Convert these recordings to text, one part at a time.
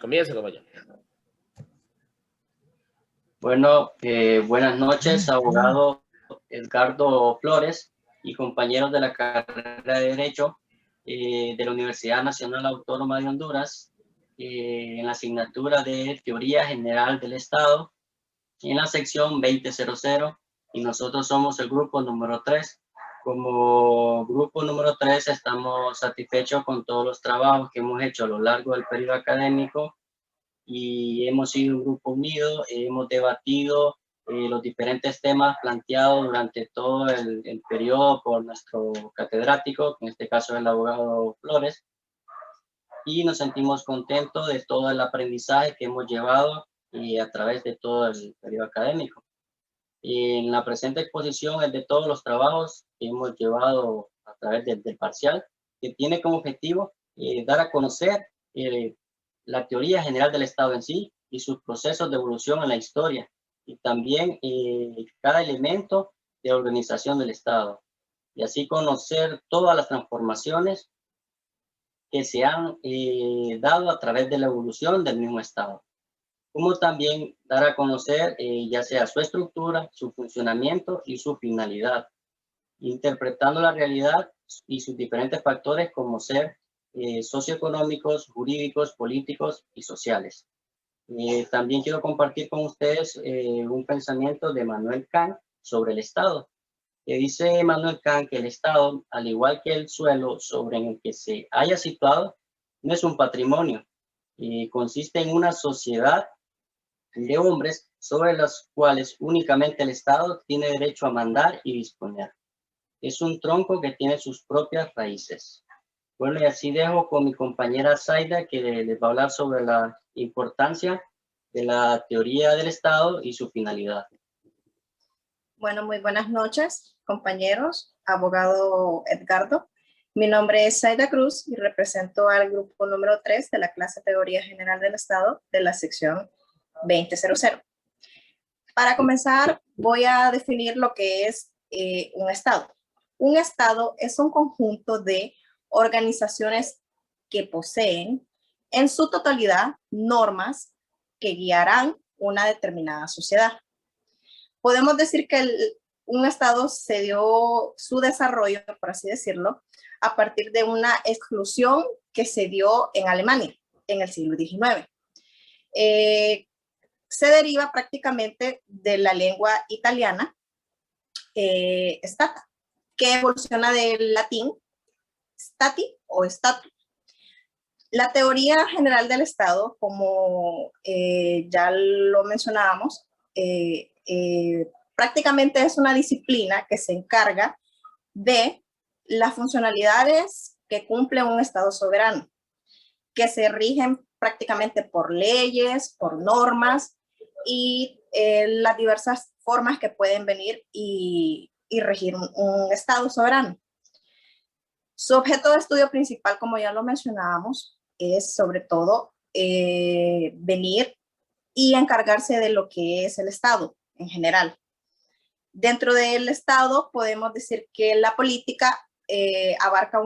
Comienza, compañero. Bueno, buenas noches, abogado Edgardo Flores y compañeros de la carrera de Derecho de la Universidad Nacional Autónoma de Honduras, en la asignatura de Teoría General del Estado, en la sección 2000, y nosotros somos el grupo número 3. Como grupo número 3 estamos satisfechos con todos los trabajos que hemos hecho a lo largo del periodo académico y hemos sido un grupo unido, hemos debatido los diferentes temas planteados durante todo el periodo por nuestro catedrático, que en este caso es el abogado Flores, y nos sentimos contentos de todo el aprendizaje que hemos llevado a través de todo el periodo académico. En la presente exposición es de todos los trabajos que hemos llevado a través del parcial, que tiene como objetivo dar a conocer la teoría general del Estado en sí y sus procesos de evolución en la historia, y también cada elemento de organización del Estado, y así conocer todas las transformaciones que se han dado a través de la evolución del mismo Estado, como también dar a conocer ya sea su estructura, su funcionamiento y su finalidad, interpretando la realidad y sus diferentes factores como ser socioeconómicos, jurídicos, políticos y sociales. También quiero compartir con ustedes un pensamiento de Manuel Kant sobre el Estado, que dice Manuel Kant que el Estado, al igual que el suelo sobre el que se haya situado, no es un patrimonio, consiste en una sociedad de hombres sobre los cuales únicamente el Estado tiene derecho a mandar y disponer. Es un tronco que tiene sus propias raíces. Bueno, y así dejo con mi compañera Zaida, que les va a hablar sobre la importancia de la teoría del Estado y su finalidad. Bueno, muy buenas noches, compañeros, abogado Edgardo. Mi nombre es Zaida Cruz y represento al grupo número 3 de la clase Teoría General del Estado de la sección 2000. Para comenzar, voy a definir lo que es un Estado. Un Estado es un conjunto de organizaciones que poseen en su totalidad normas que guiarán una determinada sociedad. Podemos decir que un Estado se dio su desarrollo, por así decirlo, a partir de una exclusión que se dio en Alemania en el siglo XIX. Se deriva prácticamente de la lengua italiana stata, que evoluciona del latín stati o statu. La teoría general del Estado, como ya lo mencionábamos, prácticamente es una disciplina que se encarga de las funcionalidades que cumple un Estado soberano, que se rigen prácticamente por leyes, por normas y las diversas formas que pueden venir y regir un Estado soberano. Su objeto de estudio principal, como ya lo mencionábamos, es sobre todo venir y encargarse de lo que es el Estado en general. Dentro del Estado podemos decir que la política abarca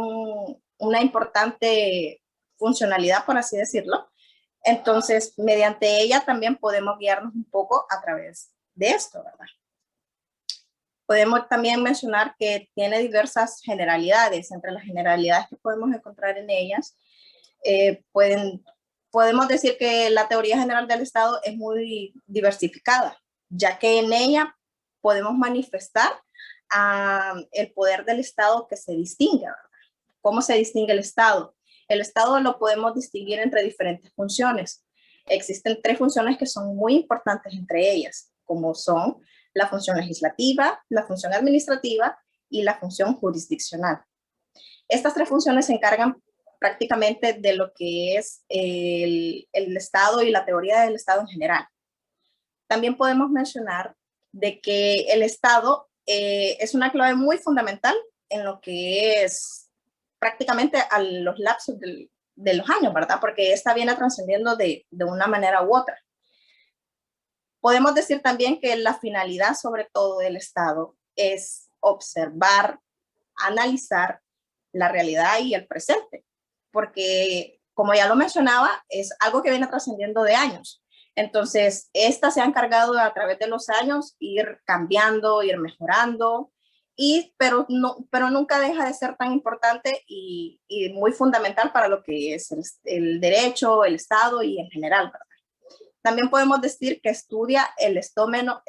una importante funcionalidad, por así decirlo. Entonces, mediante ella también podemos guiarnos un poco a través de esto, ¿verdad? Podemos también mencionar que tiene diversas generalidades. Entre las generalidades que podemos encontrar en ellas, podemos decir que la teoría general del Estado es muy diversificada, ya que en ella podemos manifestar el poder del Estado que se distingue, ¿verdad? ¿Cómo se distingue el Estado? El Estado lo podemos distinguir entre diferentes funciones. Existen 3 funciones que son muy importantes entre ellas, como son la función legislativa, la función administrativa y la función jurisdiccional. Estas 3 funciones se encargan prácticamente de lo que es el Estado y la teoría del Estado en general. También podemos mencionar de que el Estado es una clave muy fundamental en lo que es prácticamente a los lapsos de los años, ¿verdad? Porque esta viene trascendiendo de una manera u otra. Podemos decir también que la finalidad sobre todo del Estado es observar, analizar la realidad y el presente, porque como ya lo mencionaba, es algo que viene trascendiendo de años. Entonces, estas se han encargado a través de los años ir cambiando, ir mejorando, pero nunca deja de ser tan importante y muy fundamental para lo que es el derecho, el Estado y en general, ¿verdad? También podemos decir que estudia el fenómeno,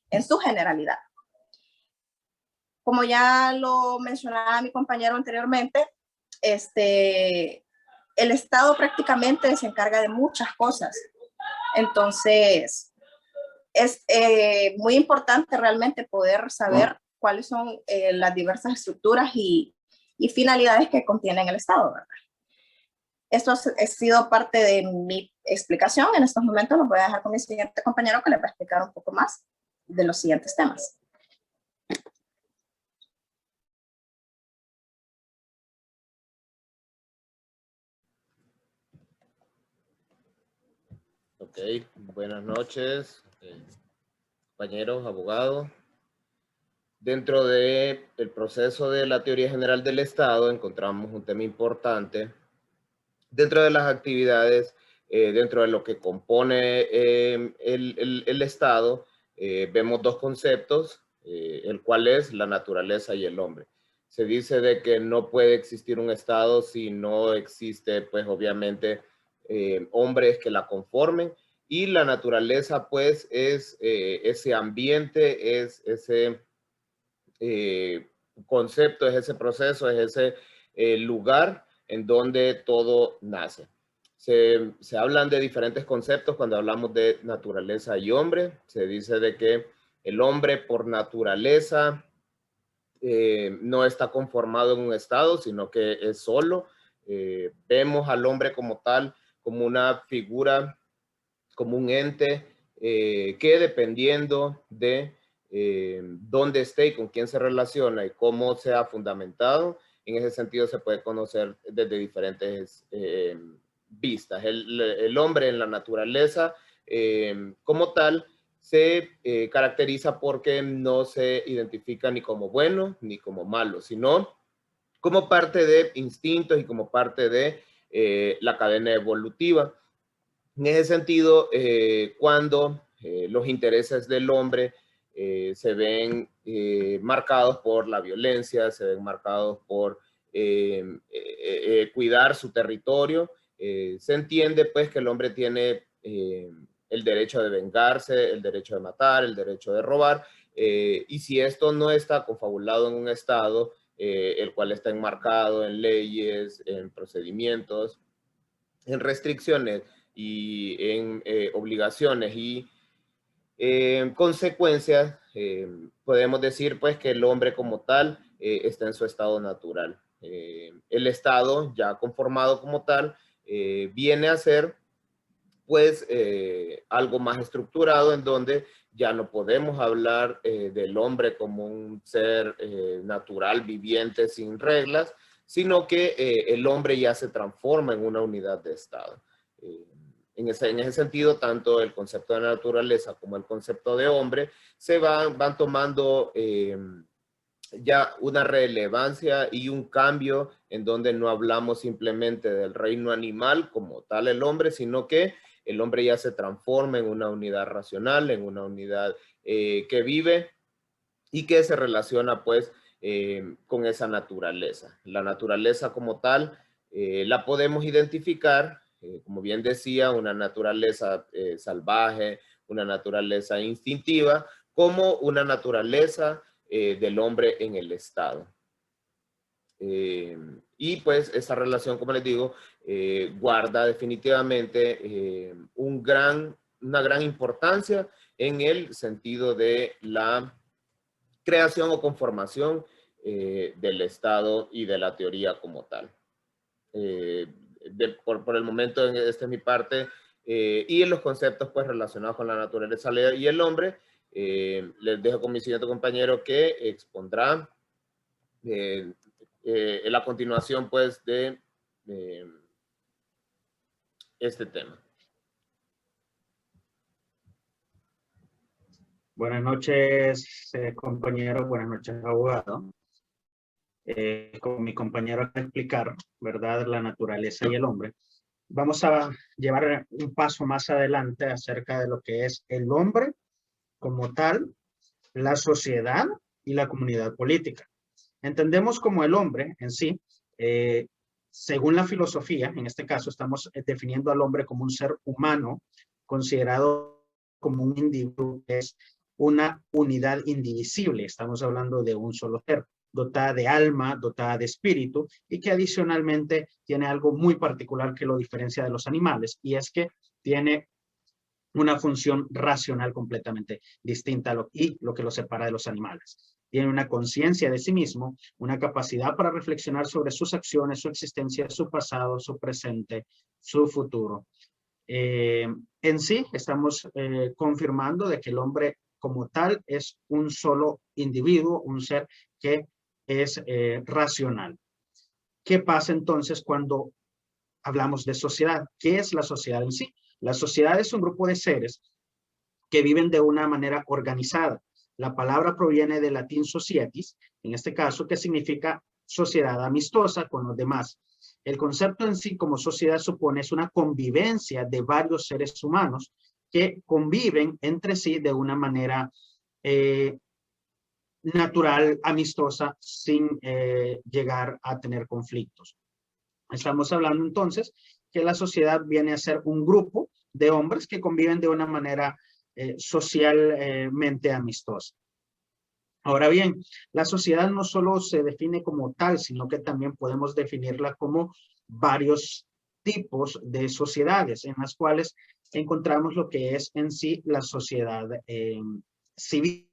en su generalidad. Como ya lo mencionaba mi compañero anteriormente, el Estado prácticamente se encarga de muchas cosas. Entonces, es muy importante realmente poder saber cuáles son las diversas estructuras y finalidades que contiene el Estado, ¿verdad? Esto ha sido parte de mi explicación. En estos momentos los voy a dejar con mi siguiente compañero que les va a explicar un poco más de los siguientes temas. Ok, buenas noches, compañeros, abogados. Dentro del proceso de la teoría general del Estado encontramos un tema importante. Dentro de las actividades, dentro de lo que compone el Estado, vemos dos conceptos, el cual es la naturaleza y el hombre. Se dice de que no puede existir un Estado si no existe, pues obviamente, hombres que la conformen, y la naturaleza, pues, es ese ambiente, es ese concepto, es ese proceso, es ese lugar en donde todo nace. Se hablan de diferentes conceptos cuando hablamos de naturaleza y hombre. Se dice de que el hombre por naturaleza no está conformado en un estado, sino que es solo. Vemos al hombre como tal, como una figura, como un ente que dependiendo de dónde esté y con quién se relaciona y cómo sea fundamentado, en ese sentido se puede conocer desde diferentes vistas. El hombre en la naturaleza como tal se caracteriza porque no se identifica ni como bueno ni como malo, sino como parte de instintos y como parte de la cadena evolutiva. En ese sentido, cuando los intereses del hombre se ven marcados por la violencia, se ven marcados por cuidar su territorio, se entiende pues que el hombre tiene el derecho de vengarse, el derecho de matar, el derecho de robar, y si esto no está confabulado en un Estado, el cual está enmarcado en leyes, en procedimientos, en restricciones y en obligaciones y consecuencias, podemos decir pues que el hombre como tal está en su estado natural. El estado ya conformado como tal viene a ser pues algo más estructurado en donde ya no podemos hablar del hombre como un ser natural, viviente, sin reglas, sino que el hombre ya se transforma en una unidad de Estado. En ese sentido, tanto el concepto de naturaleza como el concepto de hombre se van tomando ya una relevancia y un cambio en donde no hablamos simplemente del reino animal como tal el hombre, sino que el hombre ya se transforma en una unidad racional, en una unidad que vive y que se relaciona pues con esa naturaleza. La naturaleza como tal la podemos identificar, como bien decía, una naturaleza salvaje, una naturaleza instintiva, como una naturaleza del hombre en el Estado. Y pues esa relación, como les digo, guarda definitivamente una gran importancia en el sentido de la creación o conformación del Estado y de la teoría como tal. Por el momento, esta es mi parte, y en los conceptos pues relacionados con la naturaleza y el hombre, les dejo con mi siguiente compañero que expondrá la continuación pues de este tema. Buenas noches, compañero. Buenas noches, abogado. Como mi compañero acaba de explicar, ¿verdad? La naturaleza y el hombre. Vamos a llevar un paso más adelante acerca de lo que es el hombre como tal, la sociedad y la comunidad política. Entendemos como el hombre en sí, según la filosofía, en este caso estamos definiendo al hombre como un ser humano, considerado como un individuo que es una unidad indivisible. Estamos hablando de un solo ser, dotada de alma, dotada de espíritu, y que adicionalmente tiene algo muy particular que lo diferencia de los animales, y es que tiene una función racional completamente distinta y lo que lo separa de los animales. Tiene una conciencia de sí mismo, una capacidad para reflexionar sobre sus acciones, su existencia, su pasado, su presente, su futuro. En sí, estamos confirmando de que el hombre como tal es un solo individuo, un ser que es racional. ¿Qué pasa entonces cuando hablamos de sociedad? ¿Qué es la sociedad en sí? La sociedad es un grupo de seres que viven de una manera organizada. La palabra proviene del latín societis, en este caso, que significa sociedad amistosa con los demás. El concepto en sí como sociedad supone es una convivencia de varios seres humanos que conviven entre sí de una manera natural, amistosa, sin llegar a tener conflictos. Estamos hablando entonces que la sociedad viene a ser un grupo de hombres que conviven de una manera socialmente amistosa. Ahora bien, la sociedad no solo se define como tal, sino que también podemos definirla como varios tipos de sociedades en las cuales encontramos lo que es en sí la sociedad civil.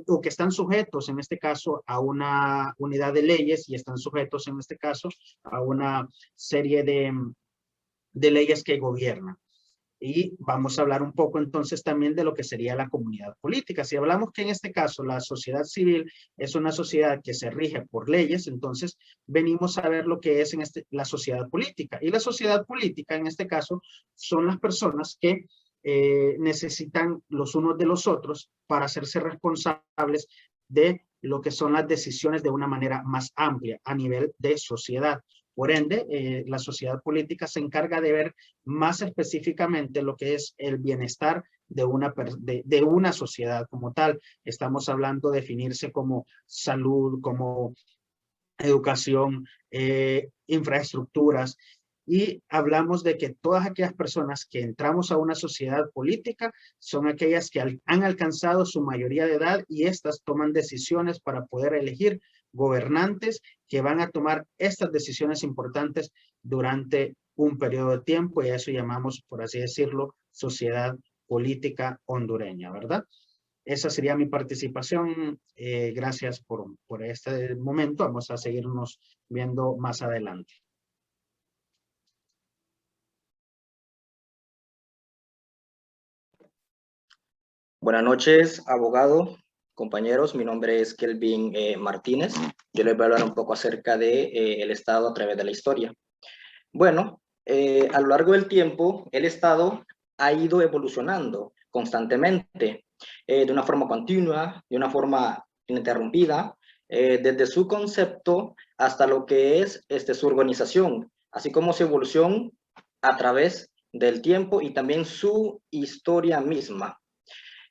O que están sujetos, en este caso, a una unidad de leyes y están sujetos, en este caso, a una serie de leyes que gobiernan. Y vamos a hablar un poco entonces también de lo que sería la comunidad política. Si hablamos que en este caso la sociedad civil es una sociedad que se rige por leyes, entonces venimos a ver lo que es la sociedad política. Y la sociedad política en este caso son las personas que necesitan los unos de los otros para hacerse responsables de lo que son las decisiones de una manera más amplia a nivel de sociedad. Por ende, la sociedad política se encarga de ver más específicamente lo que es el bienestar de una sociedad como tal. Estamos hablando de definirse como salud, como educación, infraestructuras, y hablamos de que todas aquellas personas que entramos a una sociedad política son aquellas que han alcanzado su mayoría de edad y estas toman decisiones para poder elegir gobernantes que van a tomar estas decisiones importantes durante un periodo de tiempo, y a eso llamamos, por así decirlo, sociedad política hondureña, ¿verdad? Esa sería mi participación. Gracias por este momento. Vamos a seguirnos viendo más adelante. Buenas noches, abogado, compañeros. Mi nombre es Kelvin Martínez. Yo les voy a hablar un poco acerca de el Estado a través de la historia. Bueno, a lo largo del tiempo, el Estado ha ido evolucionando constantemente, de una forma continua, de una forma ininterrumpida, desde su concepto hasta lo que es su organización, así como su evolución a través del tiempo y también su historia misma.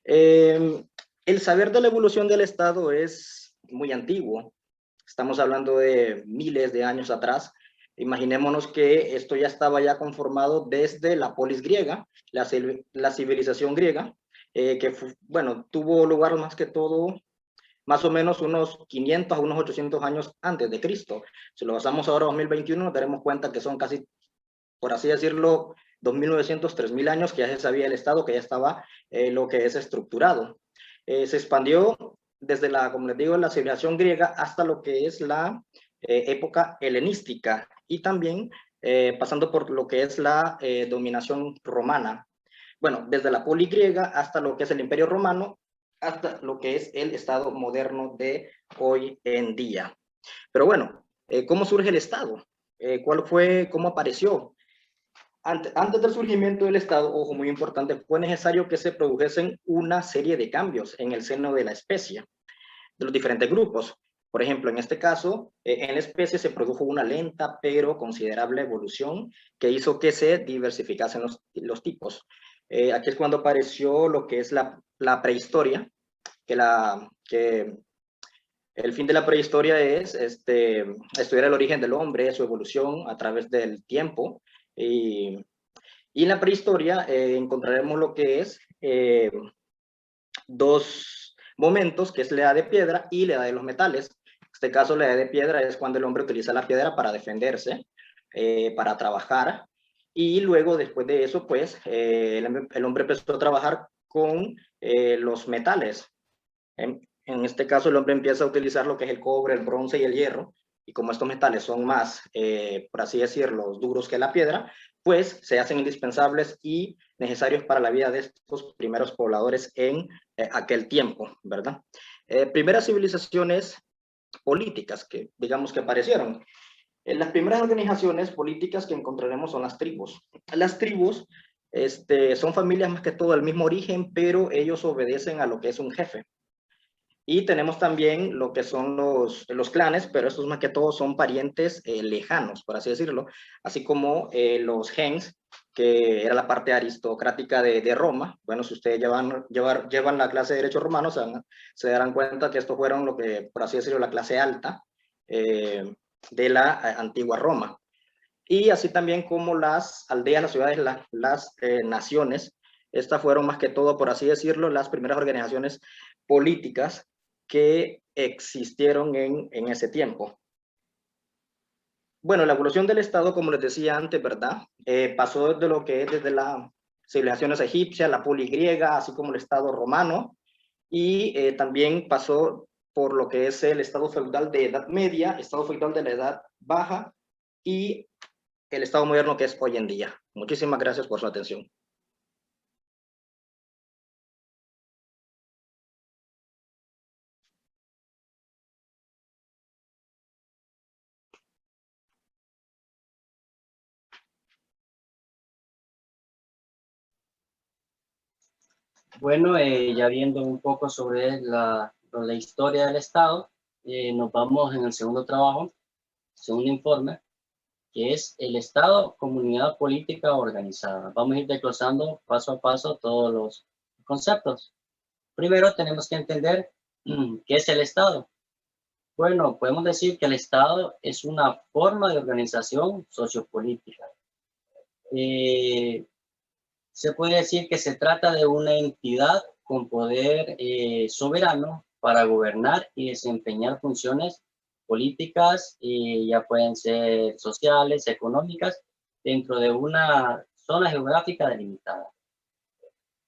El saber de la evolución del Estado es muy antiguo. Estamos hablando de miles de años atrás. Imaginémonos que esto ya estaba ya conformado desde la polis griega, la civilización griega, que bueno, tuvo lugar más que todo más o menos unos 500 a unos 800 años antes de Cristo. Si lo basamos ahora a 2021, nos daremos cuenta que son casi, por así decirlo, 2.900, 3.000 años que ya se sabía el Estado, que ya estaba lo que es estructurado. Se expandió desde como les digo, la civilización griega hasta lo que es la época helenística y también pasando por lo que es la dominación romana. bueno, desde la poli griega hasta lo que es el Imperio Romano, hasta lo que es el Estado moderno de hoy en día. Pero bueno, ¿cómo surge el Estado? ¿Cómo apareció? Antes del surgimiento del Estado, ojo, muy importante, fue necesario que se produjesen una serie de cambios en el seno de la especie, de los diferentes grupos. Por ejemplo, en este caso, en la especie se produjo una lenta pero considerable evolución que hizo que se diversificasen los tipos. Aquí es cuando apareció lo que es la prehistoria, que el fin de la prehistoria es estudiar el origen del hombre, su evolución a través del tiempo. Y en la prehistoria encontraremos lo que es dos momentos, que es la edad de piedra y la edad de los metales. En este caso, la edad de piedra es cuando el hombre utiliza la piedra para defenderse, para trabajar. Y luego, después de eso, pues, el hombre empezó a trabajar con los metales. En este caso, el hombre empieza a utilizar lo que es el cobre, el bronce y el hierro, y como estos metales son más, por así decirlo, duros que la piedra, pues se hacen indispensables y necesarios para la vida de estos primeros pobladores en aquel tiempo, ¿verdad? Primeras civilizaciones políticas que, digamos, que aparecieron. Las primeras organizaciones políticas que encontraremos son las tribus. Las tribus son familias más que todo del mismo origen, pero ellos obedecen a lo que es un jefe. Y tenemos también lo que son los clanes, pero estos más que todo son parientes lejanos, por así decirlo, así como los gens, que era la parte aristocrática de Roma. Bueno, si ustedes llevan la clase de Derecho Romano, se darán cuenta que estos fueron lo que, por así decirlo, la clase alta de la antigua Roma. Y así también como las aldeas, las ciudades, las naciones, estas fueron más que todo, por así decirlo, las primeras organizaciones políticas que existieron en ese tiempo. Bueno, la evolución del Estado, como les decía antes, ¿verdad? Pasó desde lo que es desde las civilizaciones egipcias, la poli griega, así como el Estado romano, y también pasó por lo que es el Estado feudal de Edad Media, Estado feudal de la Edad Baja y el Estado moderno que es hoy en día. Muchísimas gracias por su atención. Bueno, ya viendo un poco sobre la historia del Estado, nos vamos en el segundo trabajo, segundo informe, que es el Estado, comunidad política organizada. Vamos a ir desglosando paso a paso todos los conceptos. Primero tenemos que entender qué es el Estado. Bueno, podemos decir que el Estado es una forma de organización sociopolítica. Se puede decir que se trata de una entidad con poder soberano para gobernar y desempeñar funciones políticas, ya pueden ser sociales, económicas, dentro de una zona geográfica delimitada.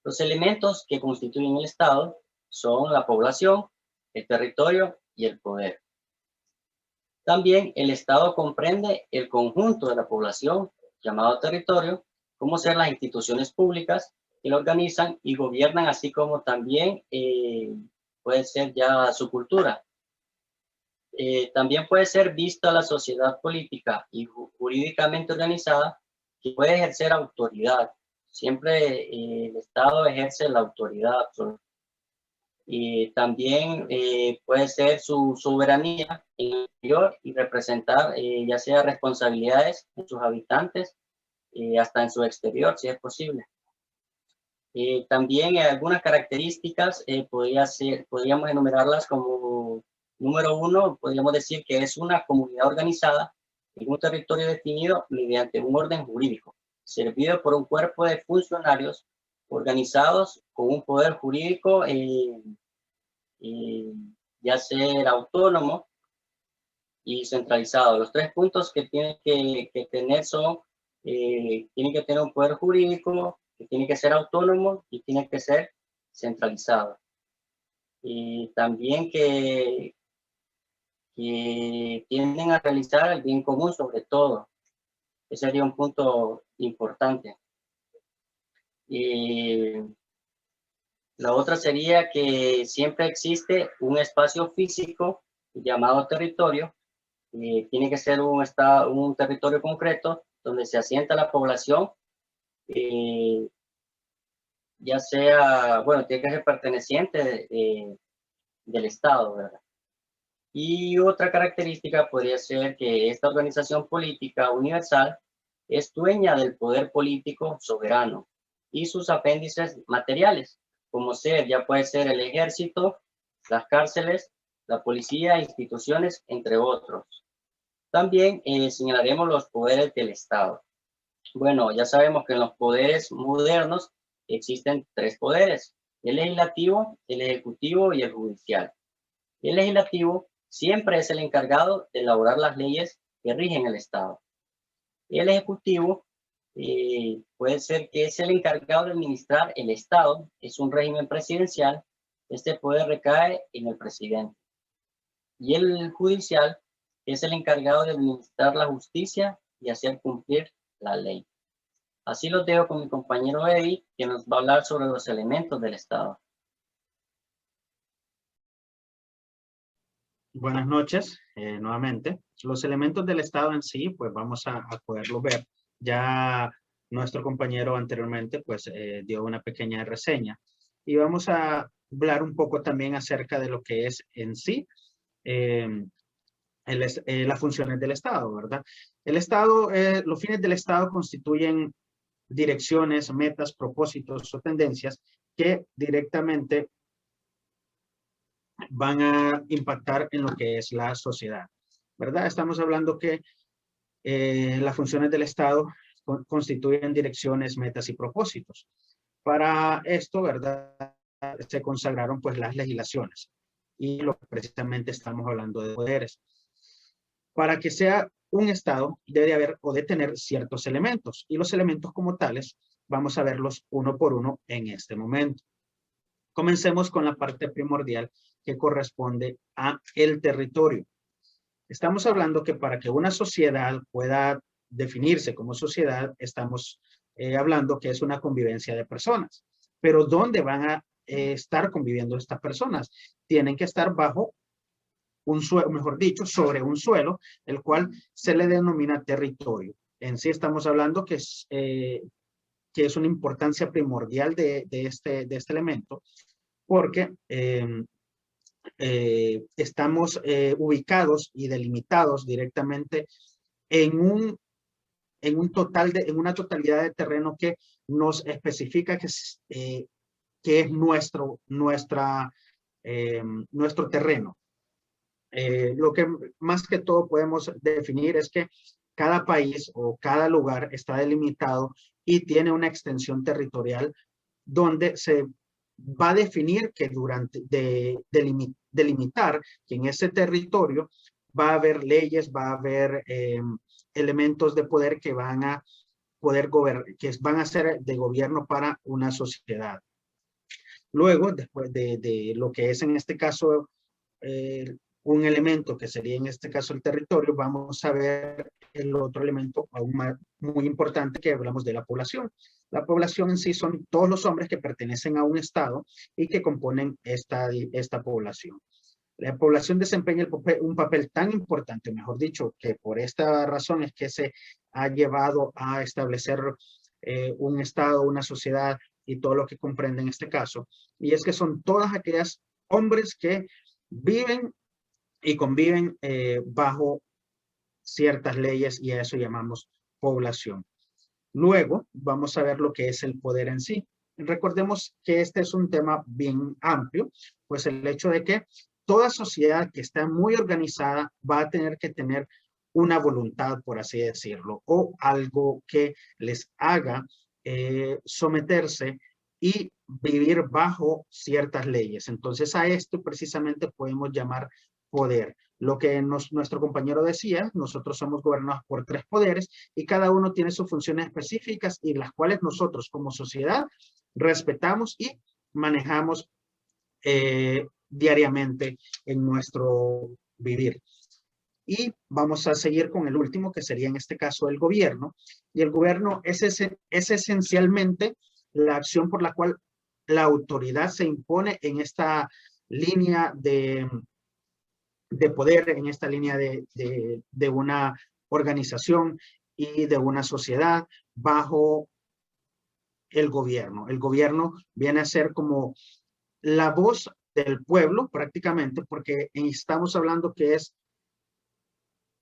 Los elementos que constituyen el Estado son la población, el territorio y el poder. También el Estado comprende el conjunto de la población, llamado territorio, como ser las instituciones públicas que lo organizan y gobiernan, así como también puede ser ya su cultura. También puede ser vista la sociedad política y jurídicamente organizada que puede ejercer autoridad. Siempre el Estado ejerce la autoridad absoluta. Y también puede ser su soberanía en el interior y representar ya sea responsabilidades de sus habitantes hasta en su exterior, si es posible. También algunas características podríamos enumerarlas como número uno, podríamos decir que es una comunidad organizada en un territorio definido mediante un orden jurídico, servido por un cuerpo de funcionarios organizados con un poder jurídico ya ser autónomo y centralizado. Los tres puntos que tiene que tener son, tiene que tener un poder jurídico, que tiene que ser autónomo y tiene que ser centralizado. Y también que tienden a realizar el bien común sobre todo. Ese sería un punto importante. La otra sería que siempre existe un espacio físico llamado territorio. Tiene que ser un territorio concreto donde se asienta la población, ya sea, bueno, tiene que ser perteneciente del Estado, ¿verdad? Y otra característica podría ser que esta organización política universal es dueña del poder político soberano y sus apéndices materiales, como ya puede ser el ejército, las cárceles, la policía, instituciones, entre otros. También señalaremos los poderes del Estado. Bueno, ya sabemos que en los poderes modernos existen 3 poderes: el legislativo, el ejecutivo y el judicial. El legislativo siempre es el encargado de elaborar las leyes que rigen el Estado. El ejecutivo puede ser que es el encargado de administrar el Estado, es un régimen presidencial, este poder recae en el presidente. Y el judicial es el encargado de administrar la justicia y hacer cumplir la ley. Así los dejo con mi compañero Eddie, que nos va a hablar sobre los elementos del Estado. Buenas noches, nuevamente. Los elementos del Estado en sí, pues vamos a poderlo ver. Ya nuestro compañero anteriormente, pues dio una pequeña reseña. Y vamos a hablar un poco también acerca de lo que es en sí las funciones del Estado, ¿verdad? El Estado, los fines del Estado constituyen direcciones, metas, propósitos o tendencias que directamente van a impactar en lo que es la sociedad, ¿verdad? Estamos hablando que las funciones del Estado constituyen direcciones, metas y propósitos. Para esto, ¿verdad? Se consagraron pues las legislaciones y lo que precisamente estamos hablando de poderes. Para que sea un Estado debe haber o de tener ciertos elementos y los elementos como tales vamos a verlos uno por uno en este momento. Comencemos con la parte primordial que corresponde a el territorio. Estamos hablando que para que una sociedad pueda definirse como sociedad, estamos hablando que es una convivencia de personas. Pero ¿dónde van a estar conviviendo estas personas? Tienen que estar bajo un suelo, mejor dicho, sobre un suelo, el cual se le denomina territorio. En sí estamos hablando que es una importancia primordial de este elemento, porque estamos ubicados y delimitados directamente en una totalidad de terreno que nos especifica que es nuestro terreno. Lo que más que todo podemos definir es que cada país o cada lugar está delimitado y tiene una extensión territorial donde se va a definir que delimitar que en ese territorio va a haber leyes, va a haber elementos de poder que van a poder gobernar, que van a ser de gobierno para una sociedad. Luego, después de lo que es en este caso un elemento que sería en este caso el territorio, vamos a ver el otro elemento aún más, muy importante, que hablamos de la población. La población en sí son todos los hombres que pertenecen a un estado y que componen esta población. La población desempeña un papel tan importante, mejor dicho, que por esta razón es que se ha llevado a establecer un estado, una sociedad y todo lo que comprende en este caso. Y es que son todas aquellas hombres que viven y conviven bajo ciertas leyes, y a eso llamamos población. Luego vamos a ver lo que es el poder en sí. Recordemos que este es un tema bien amplio, pues el hecho de que toda sociedad que está muy organizada va a tener que tener una voluntad, por así decirlo, o algo que les haga someterse y vivir bajo ciertas leyes. Entonces a esto precisamente podemos llamar poder. Lo que nuestro compañero decía, nosotros somos gobernados por 3 poderes y cada uno tiene sus funciones específicas y las cuales nosotros como sociedad respetamos y manejamos diariamente en nuestro vivir. Y vamos a seguir con el último, que sería en este caso el gobierno. Y el gobierno es esencialmente la acción por la cual la autoridad se impone en esta línea de poder, en esta línea de una organización y de una sociedad bajo el gobierno. El gobierno viene a ser como la voz del pueblo prácticamente, porque estamos hablando que es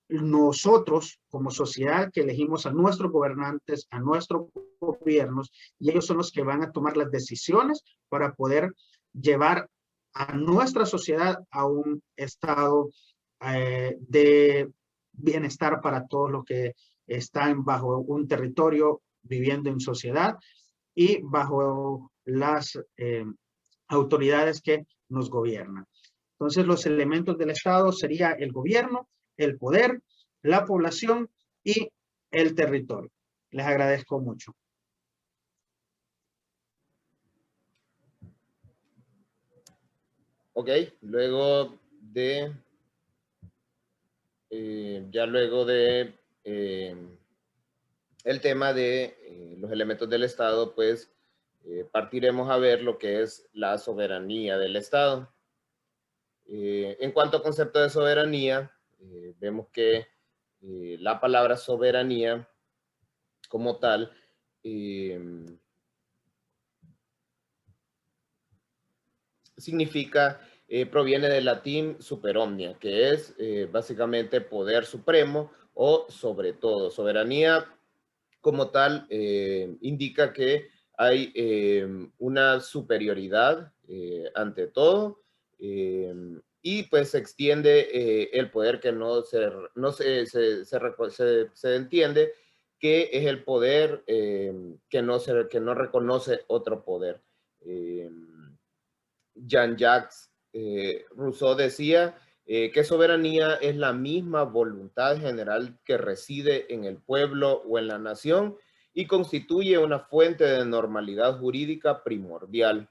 nosotros como sociedad que elegimos a nuestros gobernantes, a nuestros gobiernos, y ellos son los que van a tomar las decisiones para poder llevar a nuestra sociedad a un estado de bienestar para todos los que están bajo un territorio viviendo en sociedad y bajo las autoridades que nos gobiernan. Entonces, los elementos del Estado sería el gobierno, el poder, la población y el territorio. Les agradezco mucho. Ok, luego de, el tema de los elementos del Estado, pues partiremos a ver lo que es la soberanía del Estado. En cuanto al concepto de soberanía, vemos que la palabra soberanía como tal significa, proviene del latín super omnia, que es básicamente poder supremo o sobre todo. Soberanía como tal indica que hay una superioridad ante todo, y pues se extiende el poder que se entiende que es el poder que no reconoce otro poder. Jean-Jacques Rousseau decía que soberanía es la misma voluntad general que reside en el pueblo o en la nación y constituye una fuente de normalidad jurídica primordial,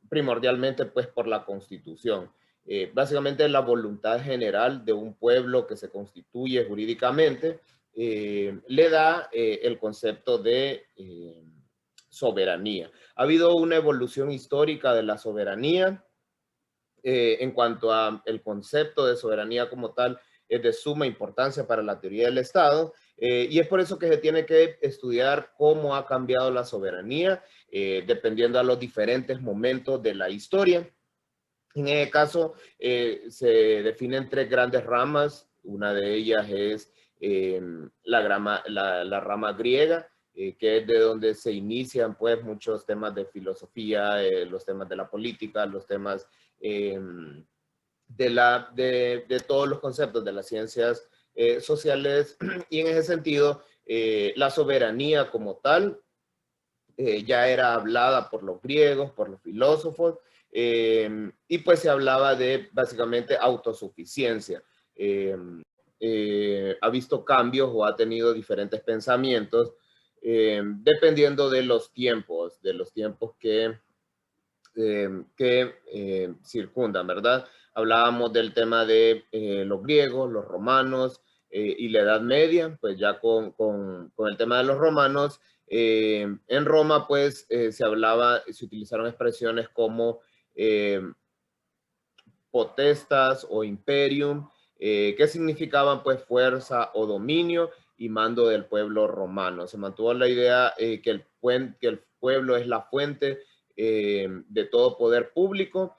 primordialmente pues por la Constitución. Básicamente la voluntad general de un pueblo que se constituye jurídicamente le da el concepto de soberanía. Ha habido una evolución histórica de la soberanía. En cuanto a el concepto de soberanía como tal, es de suma importancia para la teoría del Estado, y es por eso que se tiene que estudiar cómo ha cambiado la soberanía, dependiendo a los diferentes momentos de la historia. En ese caso, se definen tres grandes ramas. Una de ellas es la rama griega, que es de donde se inician pues muchos temas de filosofía, los temas de la política, los temas de todos los conceptos de las ciencias sociales, y en ese sentido la soberanía como tal ya era hablada por los griegos, por los filósofos, y pues se hablaba de básicamente autosuficiencia. Ha visto cambios o ha tenido diferentes pensamientos dependiendo de los tiempos que circundan, ¿verdad? Hablábamos del tema de los griegos, los romanos y la Edad Media. Pues ya con el tema de los romanos, en Roma pues se utilizaron expresiones como potestas o imperium, que significaban pues fuerza o dominio y mando del pueblo romano. Se mantuvo la idea que el pueblo es la fuente de todo poder público,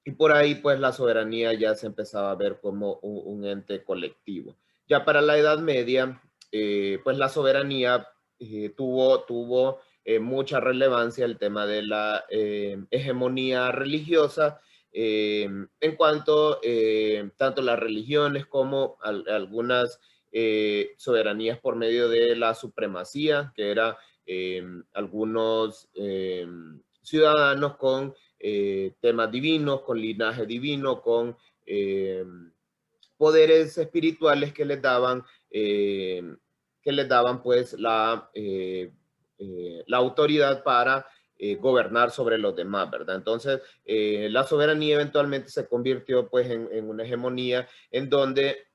y por ahí pues la soberanía ya se empezaba a ver como un ente colectivo. Ya para la Edad Media, pues la soberanía tuvo mucha relevancia el tema de la hegemonía religiosa, en cuanto tanto las religiones como algunas soberanías por medio de la supremacía, que era algunos ciudadanos con temas divinos, con linaje divino, con poderes espirituales que les daban pues la autoridad para gobernar sobre los demás, ¿verdad? Entonces, la soberanía eventualmente se convirtió pues en una hegemonía en donde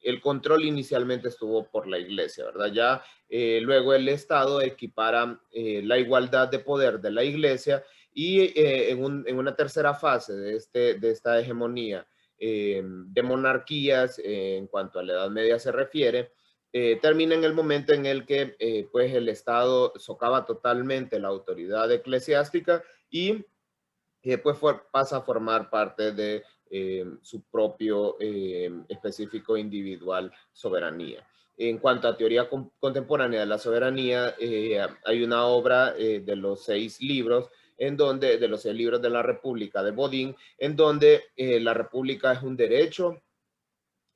el control inicialmente estuvo por la iglesia, ¿verdad? Ya luego el Estado equipara la igualdad de poder de la iglesia y en una tercera fase de esta hegemonía de monarquías en cuanto a la Edad Media se refiere, termina en el momento en el que pues el Estado socava totalmente la autoridad eclesiástica y pues pasa a formar parte de su propio específico individual soberanía. En cuanto a teoría contemporánea de la soberanía, hay una obra de los 6 libros, de los 6 libros de la República de Bodin, en donde la República es un derecho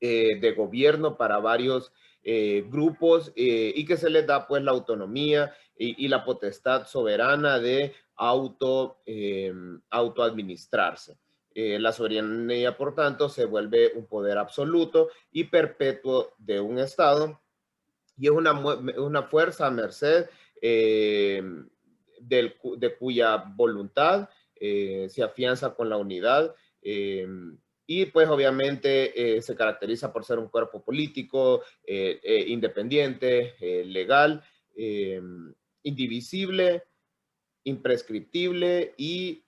de gobierno para varios grupos y que se les da pues la autonomía y la potestad soberana de autoadministrarse. La soberanía, por tanto, se vuelve un poder absoluto y perpetuo de un Estado y es una fuerza a merced de cuya voluntad se afianza con la unidad y pues obviamente se caracteriza por ser un cuerpo político independiente, legal, indivisible, imprescriptible y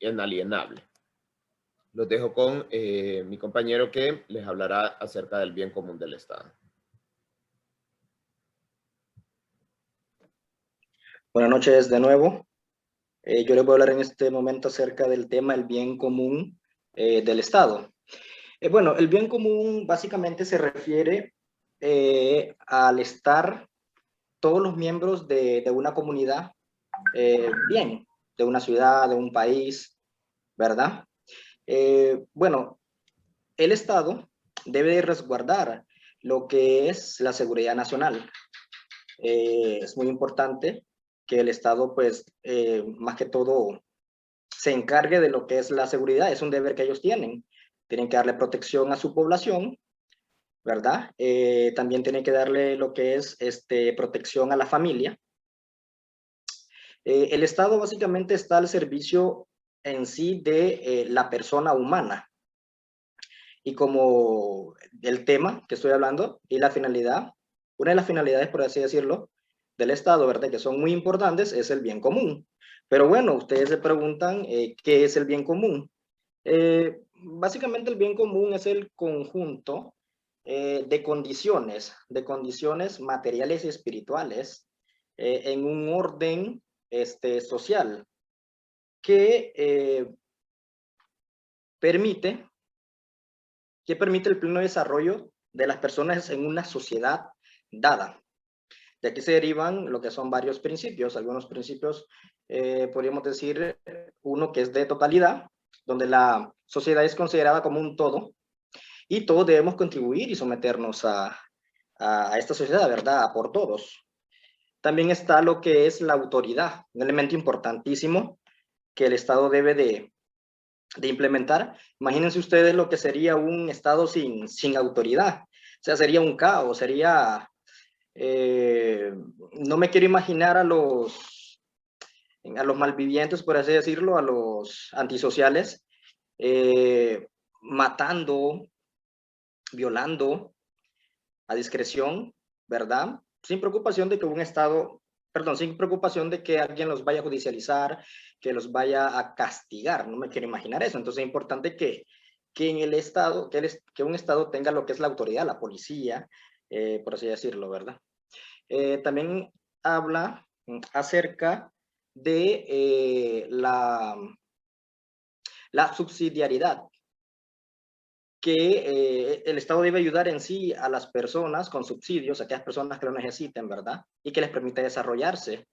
inalienable. Los dejo con mi compañero que les hablará acerca del bien común del Estado. Buenas noches de nuevo. Yo les voy a hablar en este momento acerca del tema el bien común del Estado. Bueno, el bien común básicamente se refiere al estar todos los miembros de una comunidad bien, de una ciudad, de un país, ¿verdad? Bueno, el Estado debe resguardar lo que es la seguridad nacional. Es muy importante que el Estado, pues, más que todo, se encargue de lo que es la seguridad. Es un deber que ellos tienen. Tienen que darle protección a su población, ¿verdad? También tienen que darle lo que es protección a la familia. El Estado básicamente está al servicio en sí de la persona humana. Y como el tema que estoy hablando y la finalidad, una de las finalidades, por así decirlo, del Estado, ¿verdad? Que son muy importantes, es el bien común. Pero bueno, ustedes se preguntan, ¿qué es el bien común? Básicamente el bien común es el conjunto de condiciones materiales y espirituales en un orden social que permite el pleno desarrollo de las personas en una sociedad dada. De aquí se derivan lo que son varios principios. Algunos principios, podríamos decir, uno que es de totalidad, donde la sociedad es considerada como un todo, y todos debemos contribuir y someternos a esta sociedad, ¿verdad? Por todos. También está lo que es la autoridad, un elemento importantísimo que el Estado debe de implementar. Imagínense ustedes lo que sería un Estado sin autoridad. O sea, sería un caos, sería... no me quiero imaginar a los malvivientes, por así decirlo, a los antisociales, matando, violando a discreción, ¿verdad? Sin preocupación de que un Estado, perdón, sin preocupación de que alguien los vaya a judicializar, que los vaya a castigar. No me quiero imaginar eso. Entonces es importante que en el Estado, que un Estado tenga lo que es la autoridad, la policía, por así decirlo, ¿verdad? También habla acerca de la subsidiariedad, que el Estado debe ayudar en sí a las personas con subsidios, a aquellas personas que lo necesiten, ¿verdad? Y que les permita desarrollarse.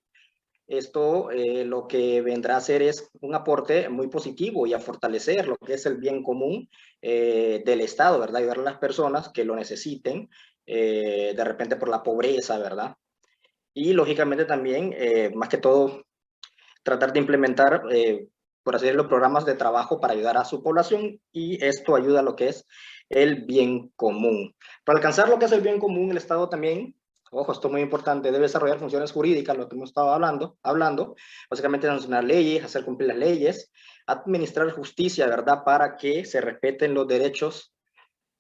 Esto lo que vendrá a hacer es un aporte muy positivo y a fortalecer lo que es el bien común del Estado, ¿verdad? Ayudar a las personas que lo necesiten, de repente por la pobreza, ¿verdad? Y lógicamente también, más que todo, tratar de implementar, por así decirlo, programas de trabajo para ayudar a su población, y esto ayuda a lo que es el bien común. Para alcanzar lo que es el bien común, el Estado también, ojo, esto es muy importante, debe desarrollar funciones jurídicas, lo que hemos estado hablando, básicamente sancionar leyes, hacer cumplir las leyes, administrar justicia, ¿verdad?, para que se respeten los derechos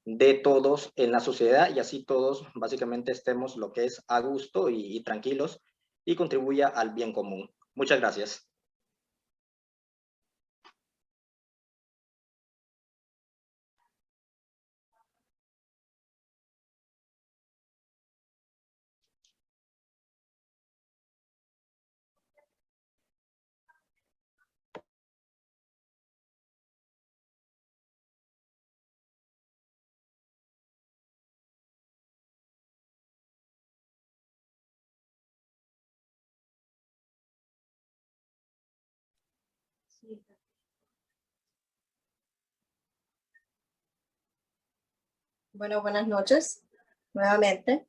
de todos en la sociedad y así todos básicamente estemos lo que es a gusto y tranquilos y contribuya al bien común. Muchas gracias. Bueno, buenas noches nuevamente.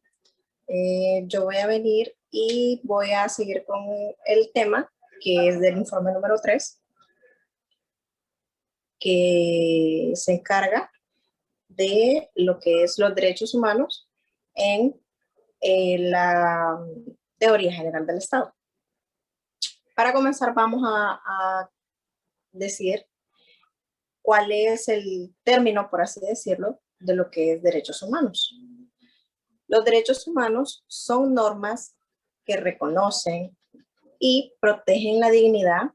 Yo voy a venir y voy a seguir con el tema que es del informe número 3, que se encarga de lo que es los derechos humanos en la teoría general del Estado. Para comenzar vamos a decir cuál es el término, por así decirlo, de lo que es derechos humanos. Los derechos humanos son normas que reconocen y protegen la dignidad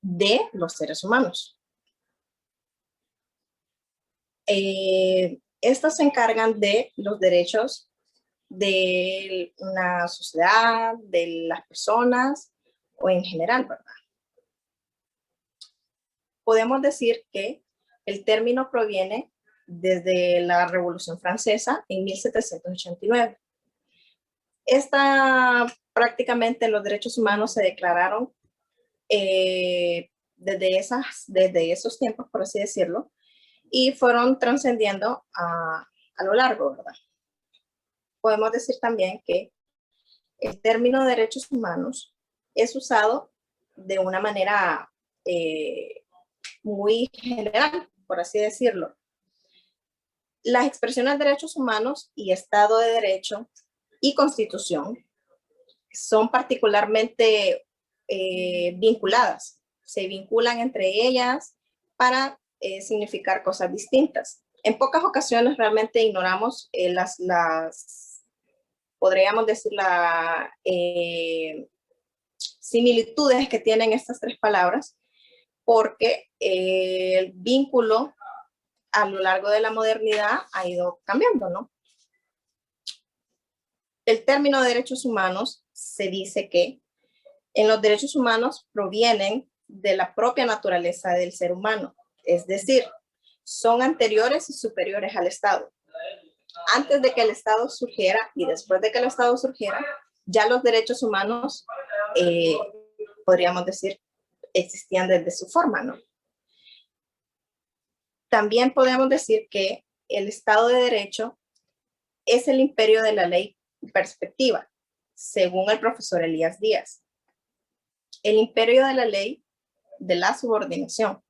de los seres humanos. Estas se encargan de los derechos de una sociedad, de las personas o en general, ¿verdad? Podemos decir que el término proviene desde la Revolución Francesa en 1789. Prácticamente los derechos humanos se declararon desde esos tiempos, por así decirlo, y fueron trascendiendo a lo largo, ¿verdad? Podemos decir también que el término derechos humanos es usado de una manera muy general, por así decirlo. Las expresiones de derechos humanos y Estado de Derecho y Constitución son particularmente vinculadas. Se vinculan entre ellas para significar cosas distintas. En pocas ocasiones realmente ignoramos podríamos decir, las similitudes que tienen estas tres palabras, porque el vínculo a lo largo de la modernidad ha ido cambiando, ¿no? El término de derechos humanos se dice que en los derechos humanos provienen de la propia naturaleza del ser humano, es decir, son anteriores y superiores al Estado. Antes de que el Estado surgiera y después de que el Estado surgiera, ya los derechos humanos, podríamos decir, existían desde su forma, ¿no? También podemos decir que el Estado de Derecho es el imperio de la ley perspectiva, según el profesor Elías Díaz. El imperio de la ley de la subordinación.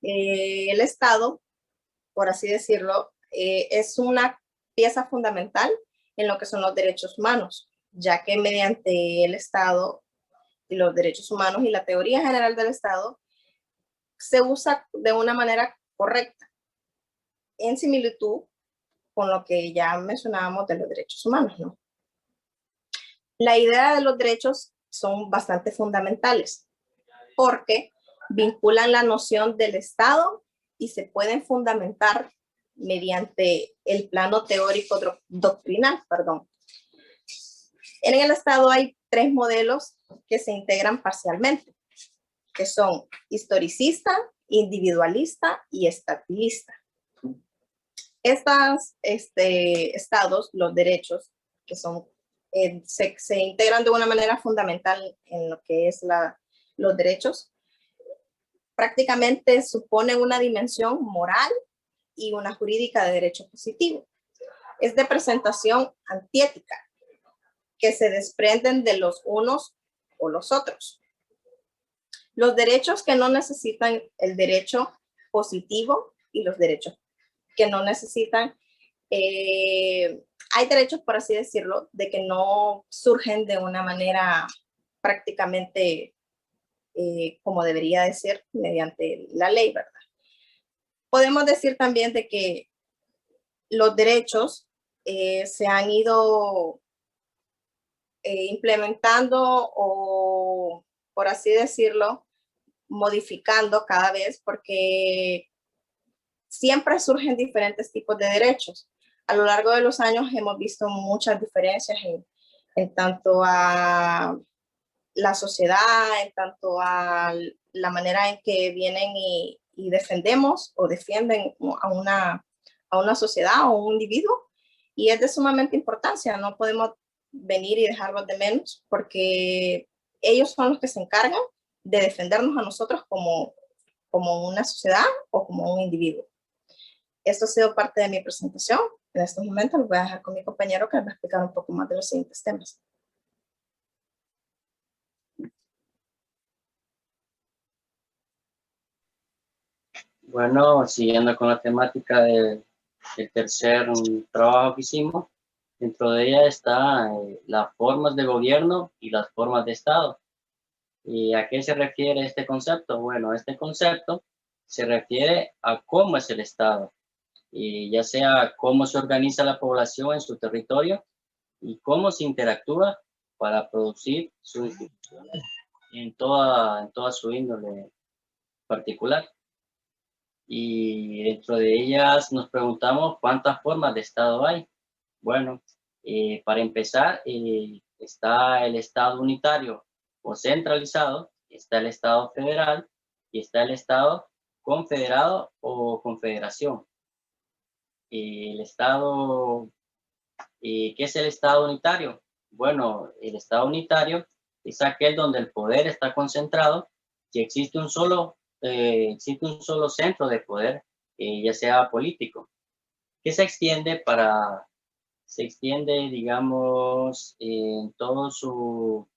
El Estado, por así decirlo, es una pieza fundamental en lo que son los derechos humanos, ya que mediante el Estado y los derechos humanos y la teoría general del Estado se usa de una manera correcta, en similitud con lo que ya mencionábamos de los derechos humanos, ¿no? La idea de los derechos son bastante fundamentales porque vinculan la noción del Estado y se pueden fundamentar mediante el plano teórico doctrinal, perdón. En el Estado hay tres modelos que se integran parcialmente, que son historicista, individualista y estatilista. Estos estados, los derechos, que son, se integran de una manera fundamental en lo que es los derechos, prácticamente suponen una dimensión moral y una jurídica de derecho positivo. Es de presentación antiética, que se desprenden de los unos o los otros. Los derechos que no necesitan el derecho positivo y los derechos que no necesitan, hay derechos, por así decirlo, de que no surgen de una manera prácticamente como debería de ser mediante la ley, ¿verdad? Podemos decir también de que los derechos se han ido implementando o, por así decirlo, modificando cada vez porque siempre surgen diferentes tipos de derechos. A lo largo de los años hemos visto muchas diferencias en tanto a la sociedad, en tanto a la manera en que vienen y defendemos o defienden a una sociedad o un individuo. Y es de sumamente importancia, no podemos venir y dejarlos de menos porque ellos son los que se encargan de defendernos a nosotros como una sociedad o como un individuo. Esto ha sido parte de mi presentación. En estos momentos lo voy a dejar con mi compañero que les va a explicar un poco más de los siguientes temas. Bueno, siguiendo con la temática del tercer trabajo que hicimos, dentro de ella está las formas de gobierno y las formas de Estado. ¿Y a qué se refiere este concepto? Bueno, este concepto se refiere a cómo es el Estado, y ya sea cómo se organiza la población en su territorio y cómo se interactúa para producir sus instituciones en toda su índole particular. Y dentro de ellas nos preguntamos cuántas formas de Estado hay. Bueno, para empezar, está el Estado unitario o centralizado, está el Estado federal y está el Estado confederado o confederación. El Estado, ¿qué es el Estado unitario? Bueno, el Estado unitario es aquel donde el poder está concentrado, que existe un solo centro de poder, ya sea político, que se extiende, digamos, en todo su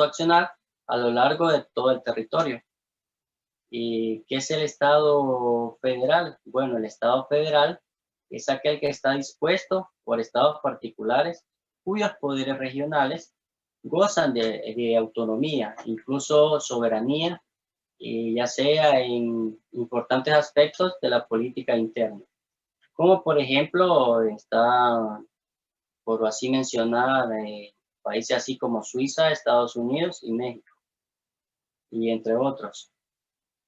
accionar a lo largo de todo el territorio. ¿Y qué es el Estado federal? Bueno, el Estado federal es aquel que está dispuesto por estados particulares cuyos poderes regionales gozan de autonomía, incluso soberanía, ya sea en importantes aspectos de la política interna. Como por ejemplo, está, por así mencionar, países así como Suiza, Estados Unidos y México, y entre otros.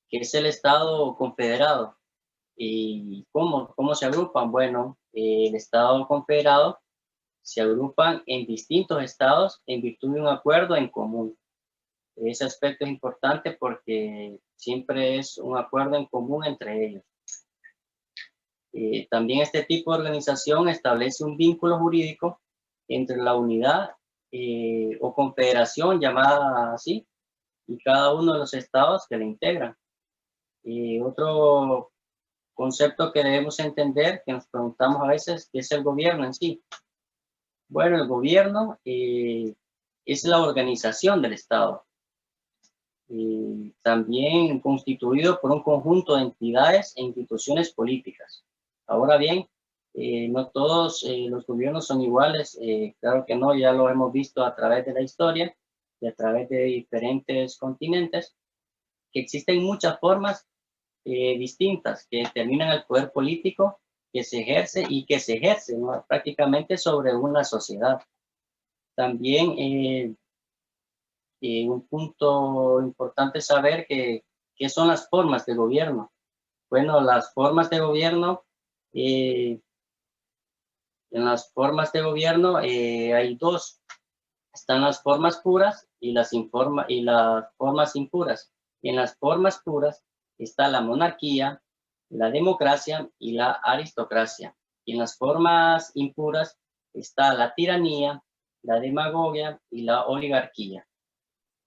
¿Qué es el Estado confederado? ¿Y cómo se agrupan? Bueno, el Estado confederado se agrupan en distintos estados en virtud de un acuerdo en común. Ese aspecto es importante porque siempre es un acuerdo en común entre ellos. También este tipo de organización establece un vínculo jurídico entre la unidad o confederación llamada así y cada uno de los estados que la integran. Otro concepto que debemos entender, que nos preguntamos a veces, ¿qué es el gobierno en sí? Bueno, el gobierno es la organización del Estado, también constituido por un conjunto de entidades e instituciones políticas. Ahora bien, no todos los gobiernos son iguales, claro que no, ya lo hemos visto a través de la historia y a través de diferentes continentes, que existen muchas formas distintas que determinan el poder político que se ejerce y que se ejerce, ¿no?, prácticamente sobre una sociedad. También un punto importante es saber qué son las formas de gobierno. Bueno, las formas de gobierno, en las formas de gobierno hay dos. Están las formas puras y las formas impuras. En las formas puras está la monarquía, la democracia y la aristocracia. Y en las formas impuras está la tiranía, la demagogia y la oligarquía.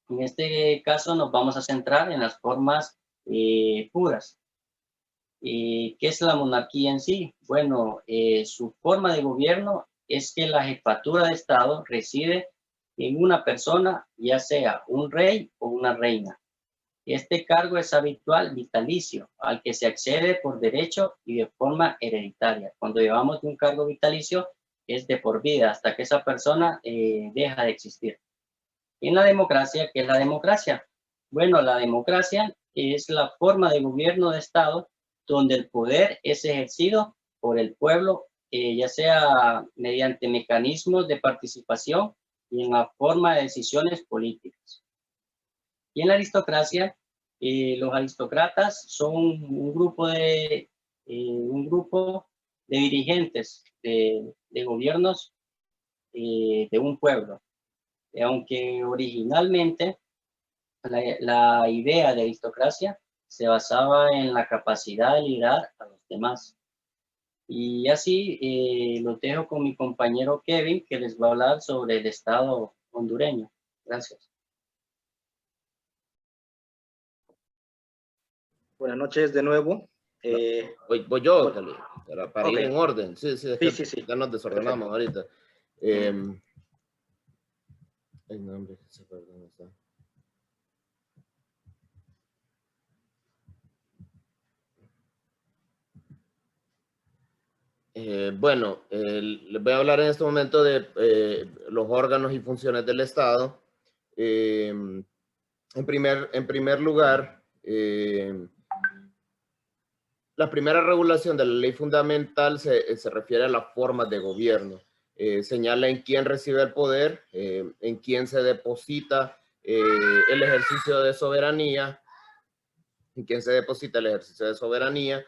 En este caso nos vamos a centrar en las formas puras. ¿Qué es la monarquía en sí? Bueno, su forma de gobierno es que la jefatura de Estado reside en una persona, ya sea un rey o una reina. Este cargo es habitual vitalicio, al que se accede por derecho y de forma hereditaria. Cuando llevamos de un cargo vitalicio, es de por vida, hasta que esa persona deja de existir. En la democracia, ¿qué es la democracia? Bueno, la democracia es la forma de gobierno de Estado donde el poder es ejercido por el pueblo, ya sea mediante mecanismos de participación y en la forma de decisiones políticas. Y en la aristocracia, los aristócratas son un grupo de dirigentes de gobiernos de un pueblo. Aunque originalmente la idea de aristocracia se basaba en la capacidad de liderar a los demás. Y así los dejo con mi compañero Kevin, que les va a hablar sobre el Estado hondureño. Gracias. Buenas noches de nuevo. Voy yo, bueno, para ir en orden. Sí, es que sí. ya nos desordenamos ahorita. Ay, no, hombre, se fue, ¿dónde está? Bueno, les voy a hablar en este momento de los órganos y funciones del Estado. En primer lugar, la primera regulación de la ley fundamental se refiere a las formas de gobierno. Señala en quién recibe el poder, en quién se deposita el ejercicio de soberanía, en quién se deposita el ejercicio de soberanía,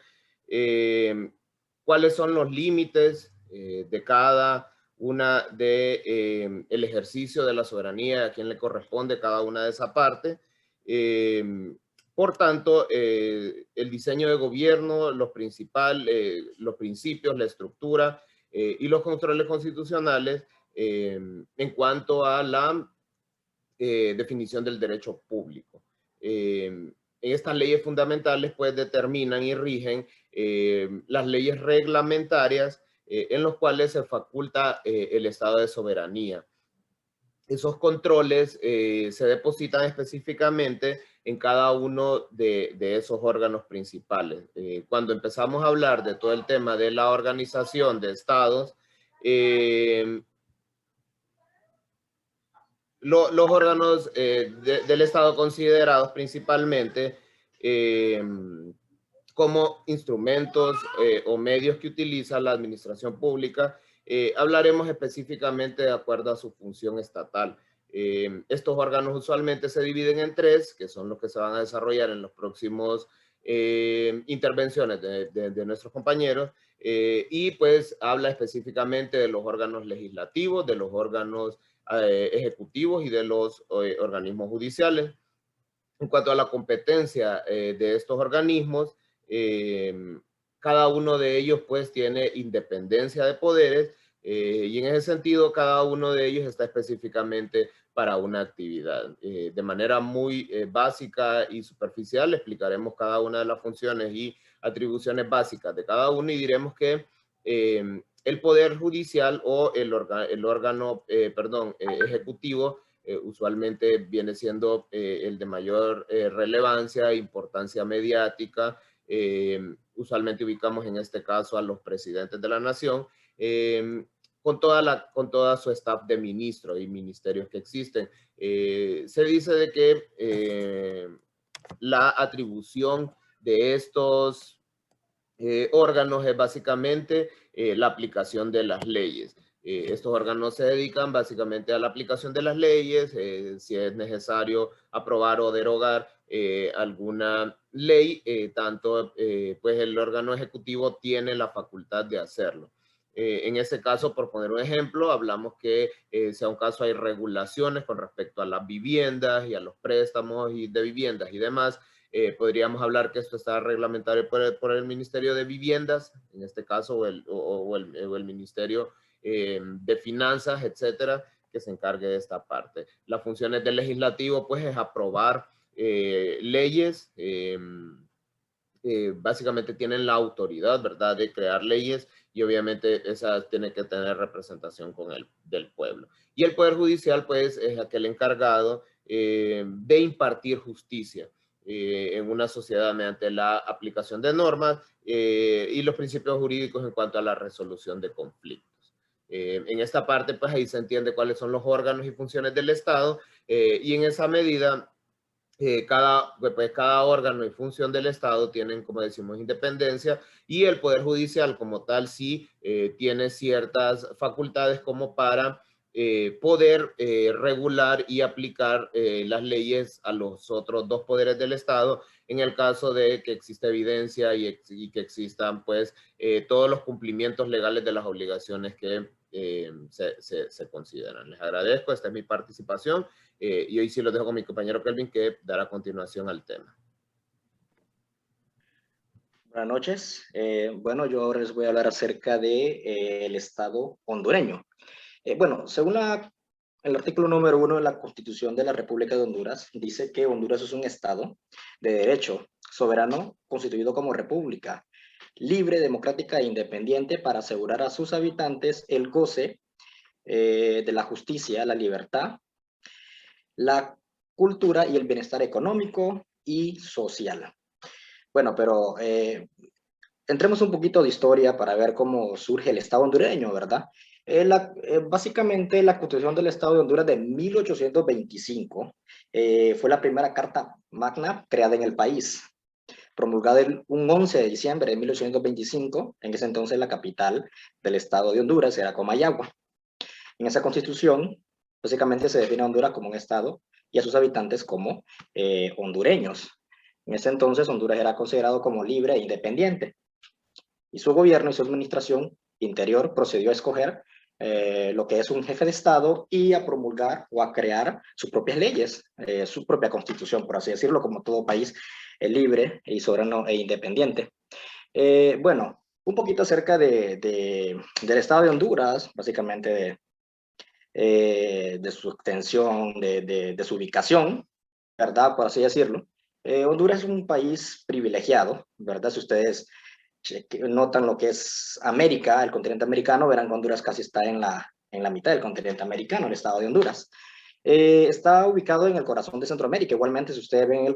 cuáles son los límites de cada una de el ejercicio de la soberanía, a quién le corresponde cada una de esa parte. Por tanto, el diseño de gobierno, los principios, la estructura y los controles constitucionales en cuanto a la definición del derecho público. En estas leyes fundamentales pues determinan y rigen las leyes reglamentarias en los cuales se faculta el estado de soberanía. Esos controles se depositan específicamente en cada uno de esos órganos principales. Cuando empezamos a hablar de todo el tema de la organización de estados, los órganos del Estado considerados principalmente como instrumentos o medios que utiliza la administración pública, hablaremos específicamente de acuerdo a su función estatal. Estos órganos usualmente se dividen en tres, que son los que se van a desarrollar en los próximos intervenciones de nuestros compañeros, y pues habla específicamente de los órganos legislativos, de los órganos ejecutivos y de los organismos judiciales. En cuanto a la competencia de estos organismos, cada uno de ellos pues tiene independencia de poderes y en ese sentido cada uno de ellos está específicamente para una actividad. De manera muy básica y superficial explicaremos cada una de las funciones y atribuciones básicas de cada uno y diremos que el poder judicial o el órgano ejecutivo usualmente viene siendo el de mayor relevancia e importancia mediática. Usualmente ubicamos en este caso a los presidentes de la nación, con toda su staff de ministros y ministerios que existen. Se dice de que la atribución de estos órganos es básicamente la aplicación de las leyes. Estos órganos se dedican básicamente a la aplicación de las leyes, si es necesario aprobar o derogar alguna ley, pues el órgano ejecutivo tiene la facultad de hacerlo. En ese caso, por poner un ejemplo, hablamos que sea un caso hay regulaciones con respecto a las viviendas y a los préstamos de viviendas y demás. Podríamos hablar que esto está reglamentado por el Ministerio de Viviendas, en este caso, o el Ministerio de Finanzas, etcétera, que se encargue de esta parte. Las funciones del legislativo, pues, es aprobar leyes. Básicamente tienen la autoridad, ¿verdad?, de crear leyes y obviamente esas tienen que tener representación del pueblo. Y el Poder Judicial, pues, es aquel encargado de impartir justicia en una sociedad mediante la aplicación de normas y los principios jurídicos en cuanto a la resolución de conflictos. En esta parte, pues ahí se entiende cuáles son los órganos y funciones del Estado, y en esa medida cada órgano y función del Estado tienen, como decimos, independencia, y el Poder Judicial como tal sí tiene ciertas facultades como para poder regular y aplicar las leyes a los otros dos poderes del Estado en el caso de que exista evidencia y que existan pues todos los cumplimientos legales de las obligaciones que se consideran. Les agradezco, esta es mi participación. Y hoy sí lo dejo con mi compañero Kelvin, que dará continuación al tema. Buenas noches. Bueno, yo ahora les voy a hablar acerca de, el Estado hondureño. Bueno, según el artículo número 1 de la Constitución de la República de Honduras, dice que Honduras es un Estado de derecho, soberano, constituido como república, libre, democrática e independiente para asegurar a sus habitantes el goce de la justicia, la libertad, la cultura y el bienestar económico y social. Bueno, pero entremos un poquito de historia para ver cómo surge el Estado hondureño, ¿verdad? Básicamente la Constitución del Estado de Honduras de 1825 fue la primera carta magna creada en el país, promulgada un 11 de diciembre de 1825, en ese entonces la capital del Estado de Honduras era Comayagua. En esa Constitución, básicamente se define a Honduras como un Estado y a sus habitantes como hondureños. En ese entonces Honduras era considerado como libre e independiente, y su gobierno y su administración interior procedió a escoger lo que es un jefe de Estado y a promulgar o a crear sus propias leyes, su propia constitución, por así decirlo, como todo país libre y soberano e independiente. Bueno, un poquito acerca del Estado de Honduras, básicamente de su extensión, de su ubicación, ¿verdad? Por así decirlo. Honduras es un país privilegiado, ¿verdad? Si ustedes notan lo que es América, el continente americano, verán que Honduras casi está en la mitad del continente americano, el estado de Honduras. Está ubicado en el corazón de Centroamérica. Igualmente, si ustedes ven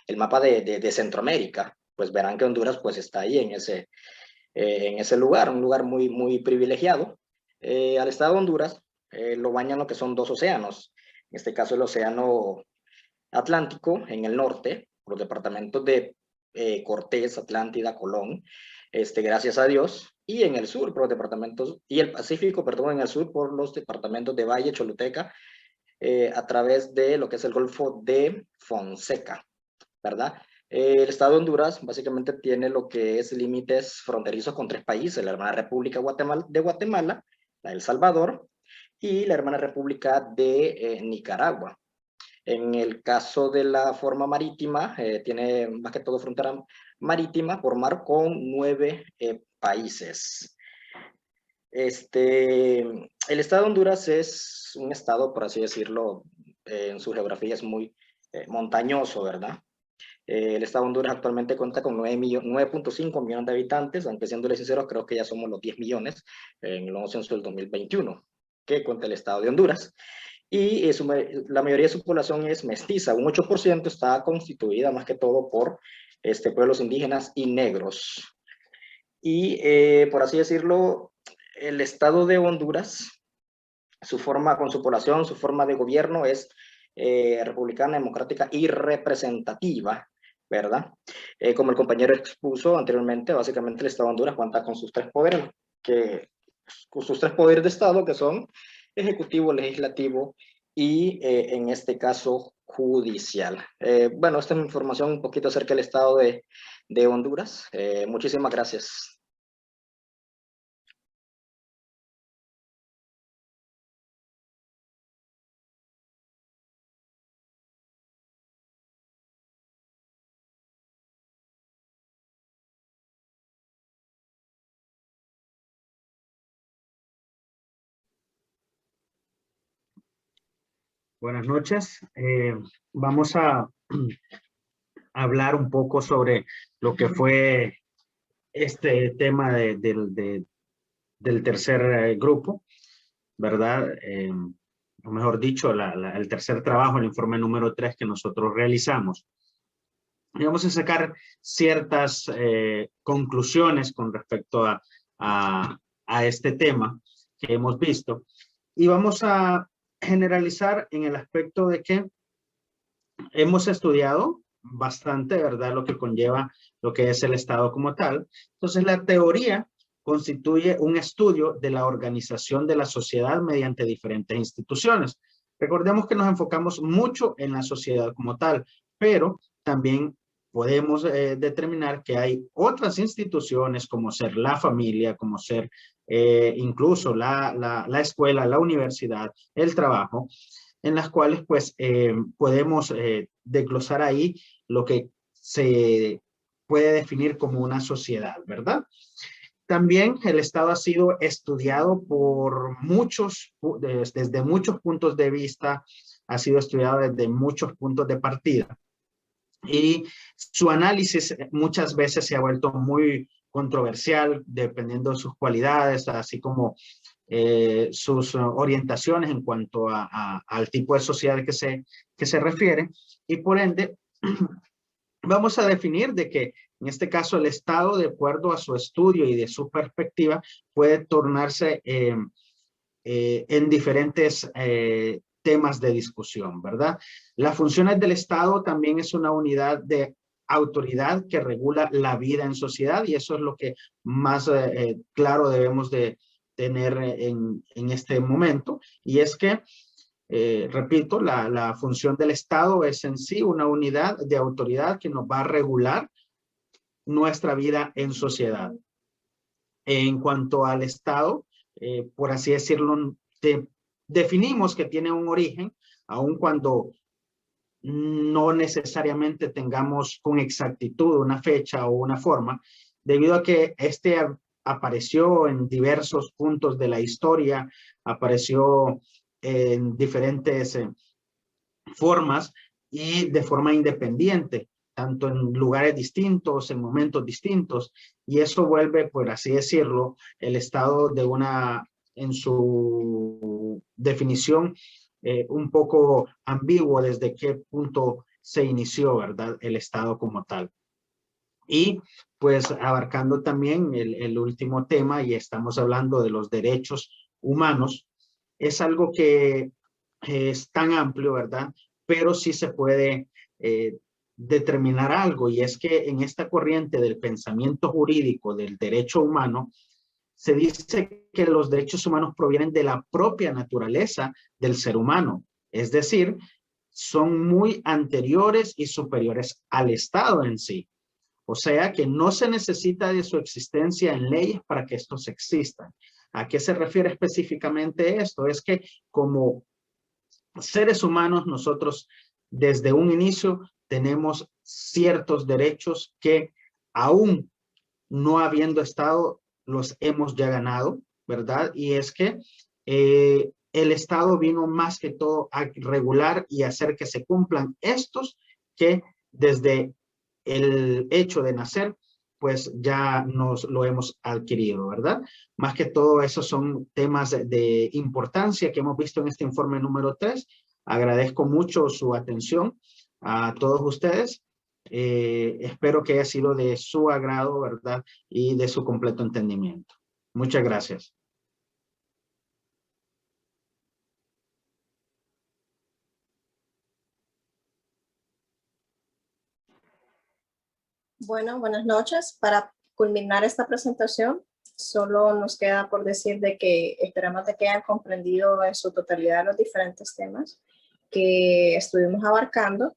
el mapa de Centroamérica, pues verán que Honduras pues está ahí en ese lugar, un lugar muy, muy privilegiado. Al estado de Honduras lo bañan lo que son dos océanos. En este caso el océano Atlántico en el norte, los departamentos de Cortés, Atlántida, Colón, gracias a Dios, y en el sur por los departamentos, y el Pacífico, perdón, en el sur por los departamentos de Valle, Choluteca, a través de lo que es el Golfo de Fonseca, ¿verdad? El Estado de Honduras básicamente tiene lo que es límites fronterizos con tres países, la hermana República de Guatemala, la El Salvador y la hermana República de Nicaragua. En el caso de la forma marítima, tiene más que todo frontera marítima por mar con 9 países. El estado de Honduras es un estado, por así decirlo, en su geografía es muy montañoso, ¿verdad? El estado de Honduras actualmente cuenta con 9.5 millones de habitantes, aunque siéndole sinceros, creo que ya somos los 10 millones en el nuevo censo del 2021, que cuenta el estado de Honduras. Y la mayoría de su población es mestiza, un 8% está constituida más que todo por pueblos indígenas y negros. Y por así decirlo, el estado de Honduras, su forma con su población, su forma de gobierno es republicana, democrática y representativa, ¿verdad? Como el compañero expuso anteriormente, básicamente el estado de Honduras cuenta con sus tres poderes, con sus tres poderes de estado, que son ejecutivo, legislativo y en este caso judicial. Bueno, esta es mi información un poquito acerca del estado de Honduras. Muchísimas gracias. Buenas noches. Vamos a hablar un poco sobre lo que fue este tema del tercer grupo, ¿verdad? O mejor dicho, el tercer trabajo, el informe número 3 que nosotros realizamos. Y vamos a sacar ciertas conclusiones con respecto a este tema, que hemos visto. Y vamos a generalizar en el aspecto de que hemos estudiado bastante, ¿verdad? Lo que conlleva lo que es el Estado como tal. Entonces, la teoría constituye un estudio de la organización de la sociedad mediante diferentes instituciones. Recordemos que nos enfocamos mucho en la sociedad como tal, pero también podemos determinar que hay otras instituciones como ser la familia, como ser incluso la escuela, la universidad, el trabajo, en las cuales pues podemos desglosar ahí lo que se puede definir como una sociedad, ¿verdad? También el Estado ha sido estudiado por muchos, desde muchos puntos de vista, ha sido estudiado desde muchos puntos de partida. Y su análisis muchas veces se ha vuelto muy controversial, dependiendo de sus cualidades, así como sus orientaciones en cuanto al tipo de sociedad que se refiere. Y por ende, vamos a definir de que en este caso el Estado, de acuerdo a su estudio y de su perspectiva, puede tornarse en diferentes temas de discusión, ¿verdad? Las funciones del Estado también es una unidad de autoridad que regula la vida en sociedad, y eso es lo que más claro debemos de tener en este momento, y es que repito, la función del Estado es en sí una unidad de autoridad que nos va a regular nuestra vida en sociedad. En cuanto al Estado, por así decirlo, definimos que tiene un origen, aun cuando no necesariamente tengamos con exactitud una fecha o una forma, debido a que este apareció en diversos puntos de la historia, apareció en diferentes formas y de forma independiente, tanto en lugares distintos, en momentos distintos, y eso vuelve, por así decirlo, el Estado de en su definición, un poco ambiguo desde qué punto se inició, ¿verdad? El Estado como tal. Y pues abarcando también el último tema, y estamos hablando de los derechos humanos, es algo que es tan amplio, ¿verdad? Pero sí se puede determinar algo, y es que en esta corriente del pensamiento jurídico del derecho humano, se dice que los derechos humanos provienen de la propia naturaleza del ser humano, es decir, son muy anteriores y superiores al Estado en sí. O sea que no se necesita de su existencia en leyes para que estos existan. ¿A qué se refiere específicamente esto? Es que como seres humanos nosotros desde un inicio tenemos ciertos derechos que aún no habiendo estado los hemos ya ganado, ¿verdad? Y es que el Estado vino más que todo a regular y hacer que se cumplan estos que desde el hecho de nacer, pues ya nos lo hemos adquirido, ¿verdad? Más que todo, esos son temas de importancia que hemos visto en este informe número 3. Agradezco mucho su atención a todos ustedes. Espero que haya sido de su agrado, ¿verdad? Y de su completo entendimiento. Muchas gracias. Bueno, buenas noches. Para culminar esta presentación, solo nos queda por decir de que esperamos de que hayan comprendido en su totalidad los diferentes temas que estuvimos abarcando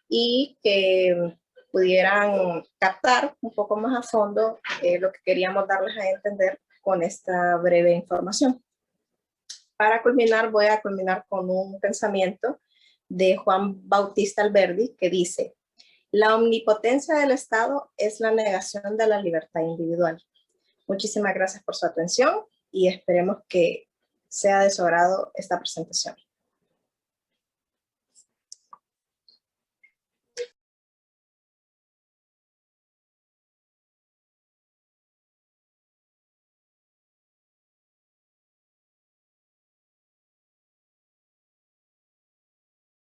y que pudieran captar un poco más a fondo lo que queríamos darles a entender con esta breve información. Para culminar, voy a culminar con un pensamiento de Juan Bautista Alberdi que dice: la omnipotencia del Estado es la negación de la libertad individual. Muchísimas gracias por su atención y esperemos que sea de su agrado esta presentación.